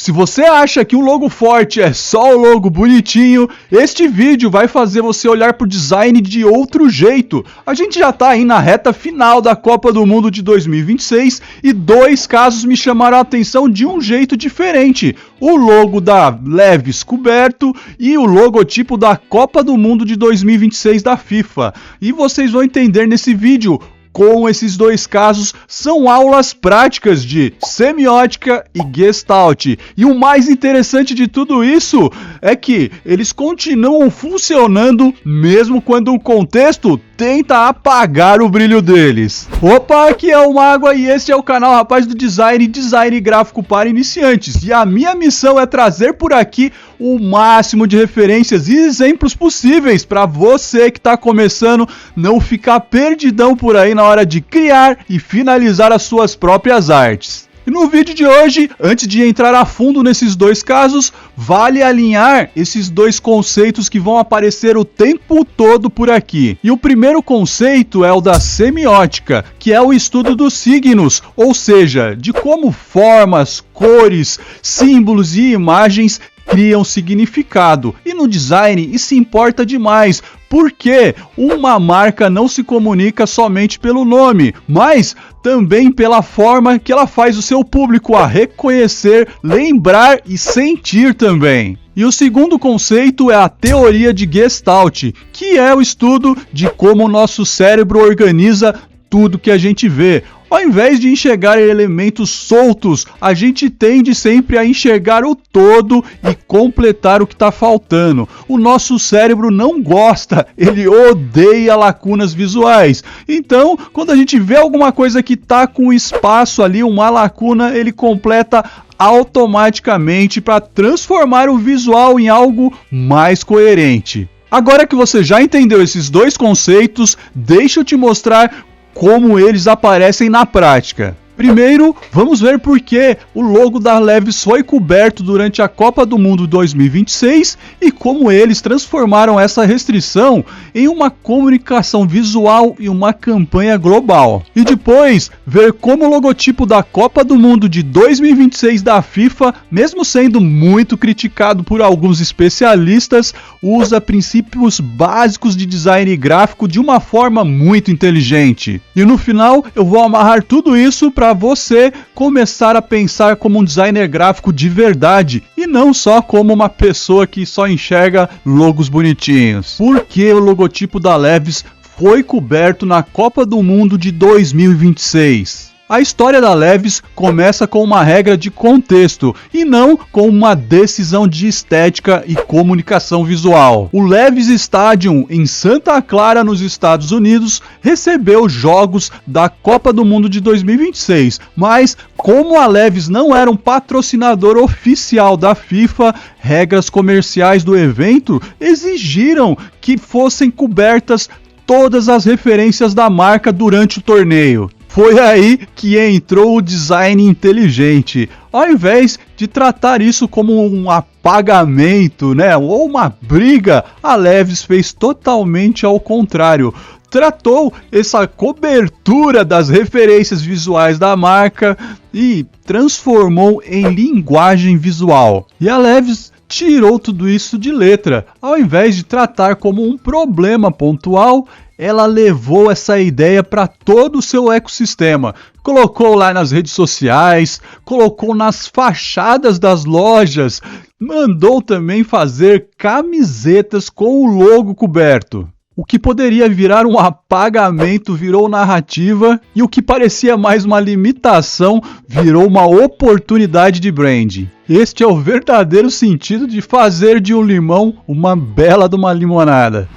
Se você acha que um logo forte é só o logo bonitinho, este vídeo vai fazer você olhar para o design de outro jeito. A gente já está aí na reta final da Copa do Mundo de 2026 e dois casos me chamaram a atenção de um jeito diferente. O logo da Levi's coberto e o logotipo da Copa do Mundo de 2026 da FIFA. E vocês vão entender nesse vídeo como esses dois casos são aulas práticas de semiótica e Gestalt. E o mais interessante de tudo isso é que eles continuam funcionando mesmo quando o contexto tenta apagar o brilho deles. Opa, aqui é o Mágoa e este é o canal Rapaz do Design Gráfico para Iniciantes. E a minha missão é trazer por aqui o máximo de referências e exemplos possíveis para você que está começando não ficar perdidão por aí na hora de criar e finalizar as suas próprias artes. E no vídeo de hoje, antes de entrar a fundo nesses dois casos, vale alinhar esses dois conceitos que vão aparecer o tempo todo por aqui. E o primeiro conceito é o da semiótica, que é o estudo dos signos, ou seja, de como formas, cores, símbolos e imagens criam significado. E no design isso importa demais, porque uma marca não se comunica somente pelo nome, mas também pela forma que ela faz o seu público a reconhecer, lembrar e sentir também. E o segundo conceito é a teoria de Gestalt, que é o estudo de como o nosso cérebro organiza tudo que a gente vê. Ao invés de enxergar elementos soltos, a gente tende sempre a enxergar o todo e completar o que está faltando. O nosso cérebro não gosta, ele odeia lacunas visuais. Então, quando a gente vê alguma coisa que está com espaço ali, uma lacuna, ele completa automaticamente para transformar o visual em algo mais coerente. Agora que você já entendeu esses dois conceitos, deixa eu te mostrar como eles aparecem na prática. Primeiro, vamos ver por que o logo da Levi's foi coberto durante a Copa do Mundo 2026 e como eles transformaram essa restrição em uma comunicação visual e uma campanha global. E depois, ver como o logotipo da Copa do Mundo de 2026 da FIFA, mesmo sendo muito criticado por alguns especialistas, usa princípios básicos de design gráfico de uma forma muito inteligente. E no final, eu vou amarrar tudo isso para você começar a pensar como um designer gráfico de verdade e não só como uma pessoa que só enxerga logos bonitinhos. Por que o logotipo da Levi's foi coberto na Copa do Mundo de 2026? A história da Levi's começa com uma regra de contexto e não com uma decisão de estética e comunicação visual. O Levi's Stadium em Santa Clara, nos Estados Unidos, recebeu jogos da Copa do Mundo de 2026, mas como a Levi's não era um patrocinador oficial da FIFA, regras comerciais do evento exigiram que fossem cobertas todas as referências da marca durante o torneio. Foi aí que entrou o design inteligente. Ao invés de tratar isso como um apagamento, ou uma briga, a Levi's fez totalmente ao contrário. Tratou essa cobertura das referências visuais da marca e transformou em linguagem visual. E a Levi's tirou tudo isso de letra. Ao invés de tratar como um problema pontual, ela levou essa ideia para todo o seu ecossistema. Colocou lá nas redes sociais, colocou nas fachadas das lojas, mandou também fazer camisetas com o logo coberto. O que poderia virar um apagamento virou narrativa e o que parecia mais uma limitação virou uma oportunidade de branding. Este é o verdadeiro sentido de fazer de um limão uma bela de uma limonada.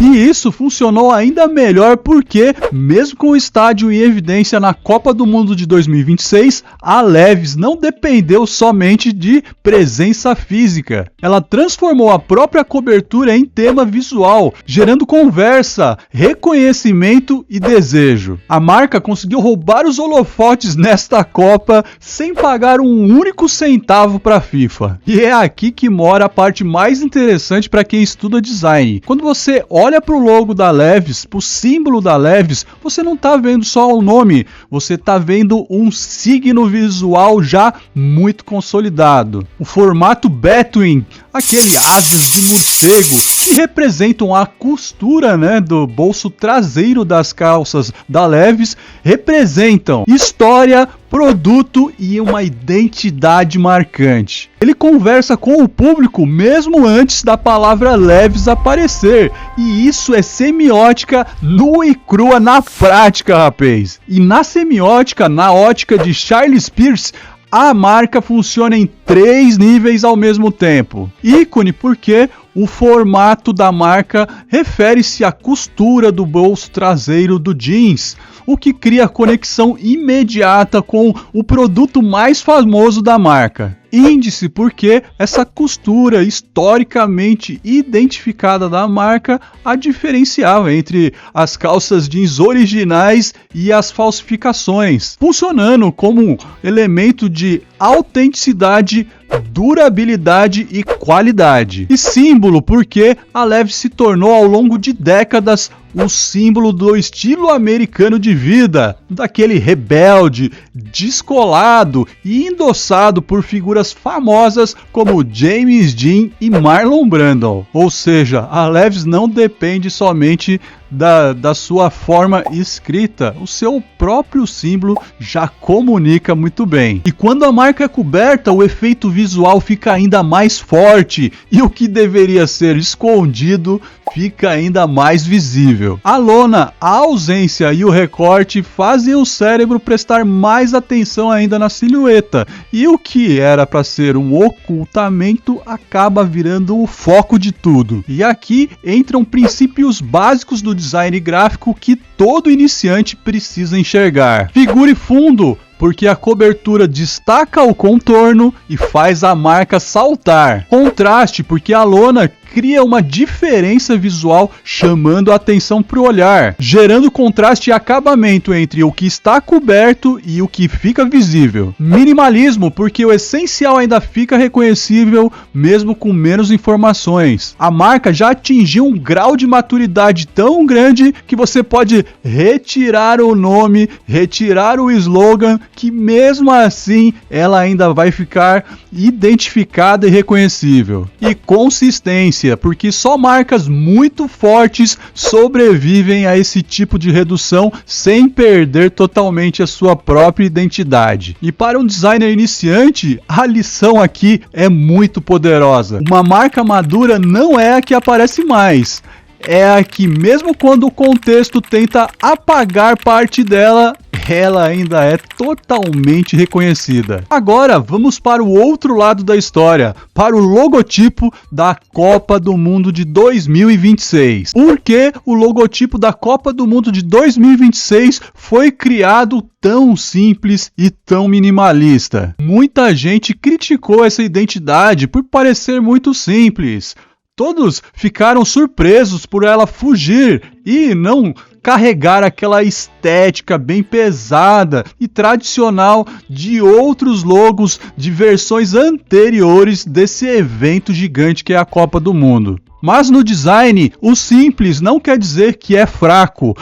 E isso funcionou ainda melhor porque, mesmo com o estádio em evidência na Copa do Mundo de 2026, a Levi's não dependeu somente de presença física. Ela transformou a própria cobertura em tema visual, gerando conversa, reconhecimento e desejo. A marca conseguiu roubar os holofotes nesta Copa sem pagar um único centavo para a FIFA. E é aqui que mora a parte mais interessante para quem estuda design. Quando você olha olha para o logo da Levi's, para o símbolo da Levi's, você não está vendo só o nome, você está vendo um signo visual já muito consolidado. O formato Batwing, aquele asas de morcego, que representam a costura, né, do bolso traseiro das calças da Levi's, representam história, produto e uma identidade marcante. Ele conversa com o público mesmo antes da palavra Levi's aparecer, e isso é semiótica nua e crua na prática, rapaz. E na semiótica, na ótica de Charles Peirce, a marca funciona em 3 níveis ao mesmo tempo. Ícone porque o formato da marca refere-se à costura do bolso traseiro do jeans, o que cria conexão imediata com o produto mais famoso da marca. Índice porque essa costura historicamente identificada da marca a diferenciava entre as calças jeans originais e as falsificações, funcionando como um elemento de autenticidade, durabilidade e qualidade. E símbolo porque a Levi's se tornou ao longo de décadas o símbolo do estilo americano de vida, daquele rebelde, descolado e endossado por figuras famosas como James Dean e Marlon Brando. Ou seja, a Levi's não depende somente da sua forma escrita, o seu próprio símbolo já comunica muito bem. E quando a marca é coberta, o efeito visual fica ainda mais forte e o que deveria ser escondido fica ainda mais visível. A lona, a ausência e o recorte fazem o cérebro prestar mais atenção ainda na silhueta, e o que era para ser um ocultamento acaba virando o foco de tudo. E aqui entram princípios básicos do design gráfico que todo iniciante precisa enxergar. Figure fundo, porque a cobertura destaca o contorno e faz a marca saltar. Contraste, porque a lona cria uma diferença visual chamando a atenção para o olhar, gerando contraste e acabamento entre o que está coberto e o que fica visível. Minimalismo, porque o essencial ainda fica reconhecível mesmo com menos informações. A marca já atingiu um grau de maturidade tão grande que você pode retirar o nome, retirar o slogan, que mesmo assim ela ainda vai ficar identificada e reconhecível. E consistência, porque só marcas muito fortes sobrevivem a esse tipo de redução sem perder totalmente a sua própria identidade. E para um designer iniciante, a lição aqui é muito poderosa. Uma marca madura não é a que aparece mais, é a que, mesmo quando o contexto tenta apagar parte dela, ela ainda é totalmente reconhecida. Agora vamos para o outro lado da história, para o logotipo da Copa do Mundo de 2026. Por que o logotipo da Copa do Mundo de 2026 foi criado tão simples e tão minimalista? Muita gente criticou essa identidade por parecer muito simples. Todos ficaram surpresos por ela fugir e não carregar aquela estética bem pesada e tradicional de outros logos de versões anteriores desse evento gigante que é a Copa do Mundo. Mas no design, o simples não quer dizer que é fraco.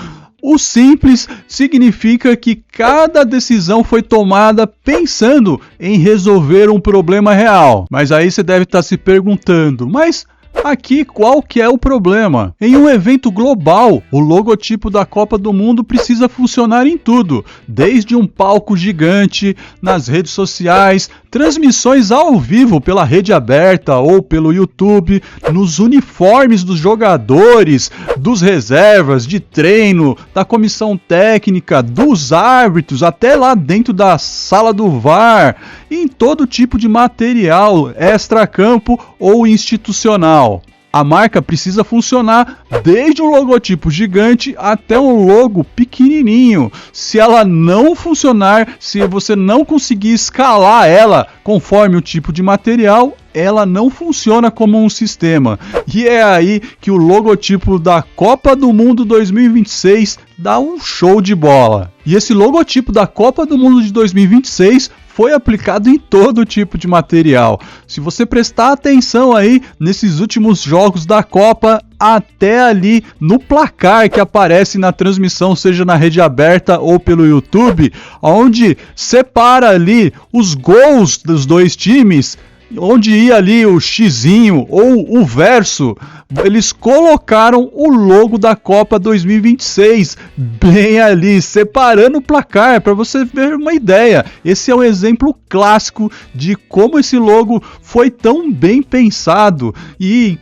O simples significa que cada decisão foi tomada pensando em resolver um problema real. Mas aí você deve estar se perguntando, mas aqui qual que é o problema? Em um evento global, o logotipo da Copa do Mundo precisa funcionar em tudo, desde um palco gigante, nas redes sociais, transmissões ao vivo pela rede aberta ou pelo YouTube, nos uniformes dos jogadores, dos reservas, de treino, da comissão técnica, dos árbitros, até lá dentro da sala do VAR, e em todo tipo de material extracampo ou institucional. A marca precisa funcionar desde um logotipo gigante até um logo pequenininho. Se ela não funcionar, se você não conseguir escalar ela conforme o tipo de material, ela não funciona como um sistema. E é aí que o logotipo da Copa do Mundo 2026 dá um show de bola. E esse logotipo da Copa do Mundo de 2026 foi aplicado em todo tipo de material. Se você prestar atenção aí nesses últimos jogos da Copa, até ali no placar que aparece na transmissão, seja na rede aberta ou pelo YouTube, onde separa ali os gols dos dois times, onde ia ali o xizinho ou o verso. Eles colocaram o logo da Copa 2026 bem ali, separando o placar, para você ver uma ideia. Esse é um exemplo clássico de como esse logo foi tão bem pensado e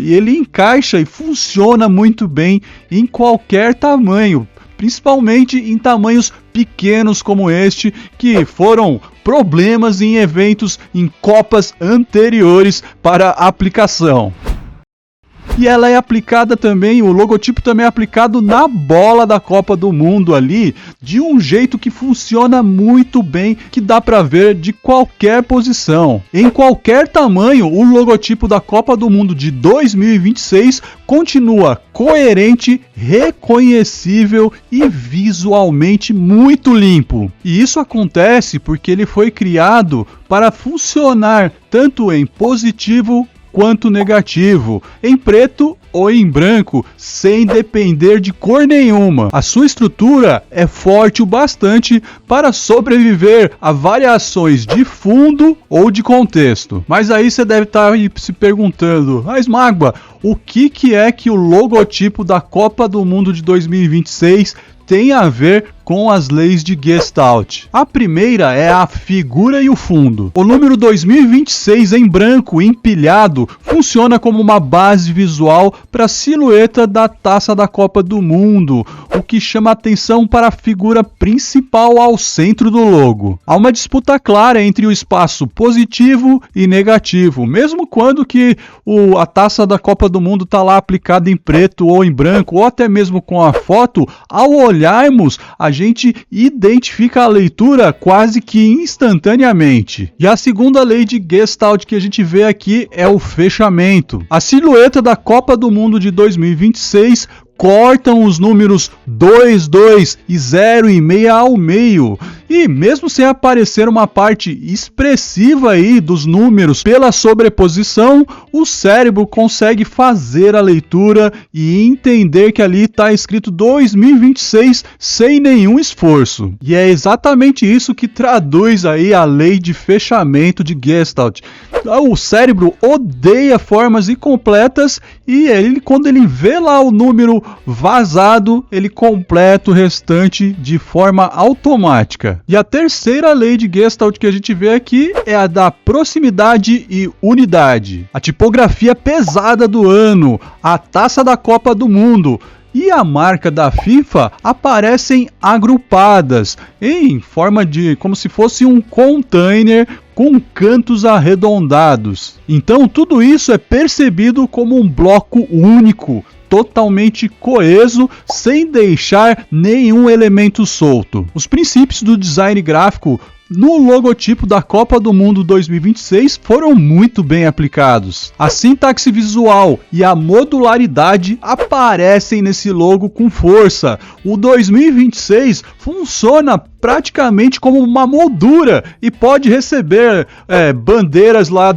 ele encaixa e funciona muito bem em qualquer tamanho, principalmente em tamanhos pequenos como este, que foram problemas em eventos em Copas anteriores para aplicação. E ela é aplicada também, o logotipo também é aplicado na bola da Copa do Mundo ali, de um jeito que funciona muito bem, que dá para ver de qualquer posição. Em qualquer tamanho, o logotipo da Copa do Mundo de 2026 continua coerente, reconhecível e visualmente muito limpo. E isso acontece porque ele foi criado para funcionar tanto em positivo quanto negativo, em preto ou em branco, sem depender de cor nenhuma. A sua estrutura é forte o bastante para sobreviver a variações de fundo ou de contexto. Mas aí você deve estar se perguntando, mas Magba, o que é que o logotipo da Copa do Mundo de 2026 tem a ver com as leis de Gestalt? A primeira é a figura e o fundo. O número 2026 em branco empilhado funciona como uma base visual para a silhueta da taça da Copa do Mundo, o que chama atenção para a figura principal ao centro do logo. Há uma disputa clara entre o espaço positivo e negativo, mesmo quando que a taça da Copa do Mundo está lá aplicada em preto ou em branco, ou até mesmo com a foto, ao olharmos, a gente identifica a leitura quase que instantaneamente. E a segunda lei de Gestalt que a gente vê aqui é o fechamento. A silhueta da Copa do Mundo de 2026 cortam os números 2, 2 e 0 e meia ao meio. E mesmo sem aparecer uma parte expressiva aí dos números pela sobreposição, o cérebro consegue fazer a leitura e entender que ali está escrito 2026 sem nenhum esforço. E é exatamente isso que traduz aí a lei de fechamento de Gestalt. O cérebro odeia formas incompletas e quando ele vê lá o número vazado, ele completa o restante de forma automática. E a terceira lei de Gestalt que a gente vê aqui é a da proximidade e unidade. A tipografia pesada do ano, a taça da Copa do Mundo e a marca da FIFA aparecem agrupadas em forma de como se fosse um container com cantos arredondados. Então tudo isso é percebido como um bloco único, totalmente coeso, sem deixar nenhum elemento solto. Os princípios do design gráfico no logotipo da Copa do Mundo 2026 foram muito bem aplicados. A sintaxe visual e a modularidade aparecem nesse logo com força. O 2026 funciona praticamente como uma moldura e pode receber bandeiras lá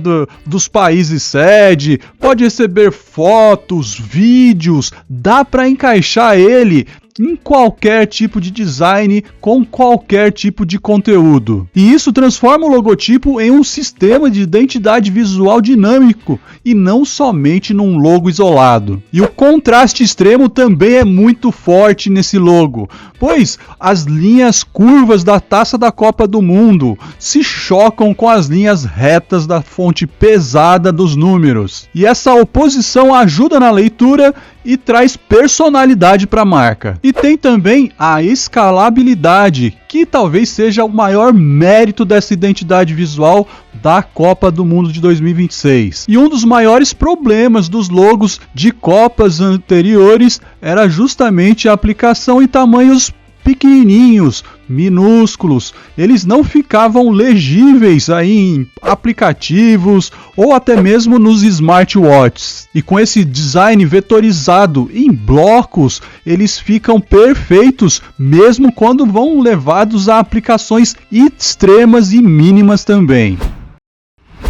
dos países sede, pode receber fotos, vídeos, dá para encaixar ele em qualquer tipo de design, com qualquer tipo de conteúdo. E isso transforma o logotipo em um sistema de identidade visual dinâmico e não somente num logo isolado. E o contraste extremo também é muito forte nesse logo, pois as linhas curvas da taça da Copa do Mundo se chocam com as linhas retas da fonte pesada dos números. E essa oposição ajuda na leitura e traz personalidade para a marca. E tem também a escalabilidade, que talvez seja o maior mérito dessa identidade visual da Copa do Mundo de 2026. E um dos maiores problemas dos logos de Copas anteriores era justamente a aplicação em tamanhos pequenininhos, minúsculos. Eles não ficavam legíveis aí em aplicativos ou até mesmo nos smartwatches. E com esse design vetorizado em blocos, eles ficam perfeitos mesmo quando vão levados a aplicações extremas e mínimas também.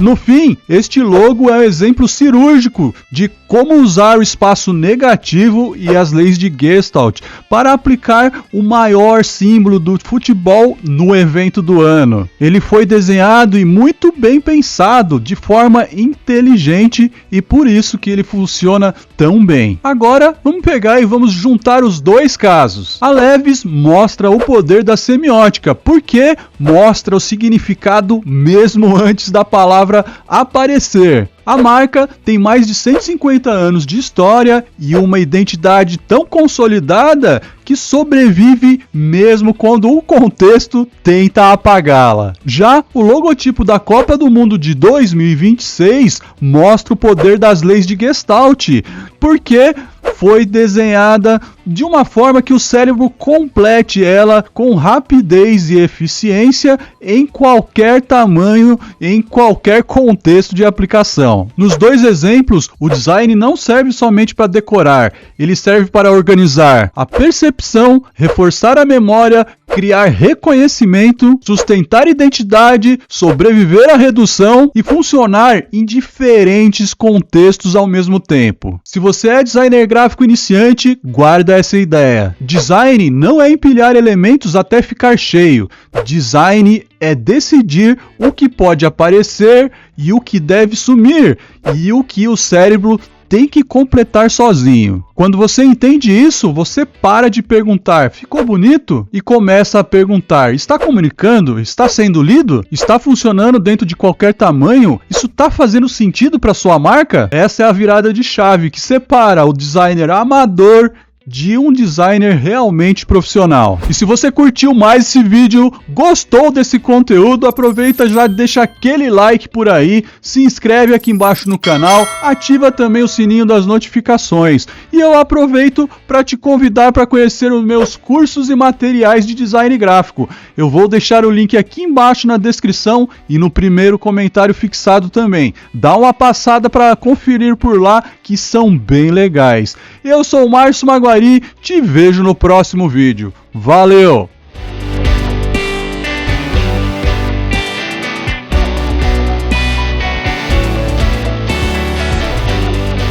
No fim, este logo é um exemplo cirúrgico de como usar o espaço negativo e as leis de Gestalt para aplicar o maior símbolo do futebol no evento do ano. Ele foi desenhado e muito bem pensado, de forma inteligente, e por isso que ele funciona tão bem. Agora, vamos pegar e vamos juntar os dois casos. A Levis mostra o poder da semiótica, porque mostra o significado mesmo antes da palavra aparecer. A marca tem mais de 150 anos de história e uma identidade tão consolidada que sobrevive mesmo quando o contexto tenta apagá-la. Já o logotipo da Copa do Mundo de 2026 mostra o poder das leis de Gestalt, porque foi desenhada de uma forma que o cérebro complete ela com rapidez e eficiência em qualquer tamanho, em qualquer contexto de aplicação. Nos dois exemplos, o design não serve somente para decorar, ele serve para organizar a percepção, reforçar a memória, criar reconhecimento, sustentar identidade, sobreviver à redução e funcionar em diferentes contextos ao mesmo tempo. Se você é designer gráfico iniciante, guarda essa ideia. Design não é empilhar elementos até ficar cheio. Design é decidir o que pode aparecer e o que deve sumir, e o que o cérebro tem que completar sozinho. Quando você entende isso, você para de perguntar, ficou bonito? E começa a perguntar, está comunicando? Está sendo lido? Está funcionando dentro de qualquer tamanho? Isso está fazendo sentido para sua marca? Essa é a virada de chave que separa o designer amador de um designer realmente profissional. E se você curtiu mais esse vídeo, gostou desse conteúdo, aproveita já, deixa aquele like por aí, se inscreve aqui embaixo no canal, ativa também o sininho das notificações. E eu aproveito para te convidar para conhecer os meus cursos e materiais de design gráfico. Eu vou deixar o link aqui embaixo na descrição e no primeiro comentário fixado também. Dá uma passada para conferir por lá, que são bem legais. Eu sou o Márcio Maguari, te vejo no próximo vídeo. Valeu!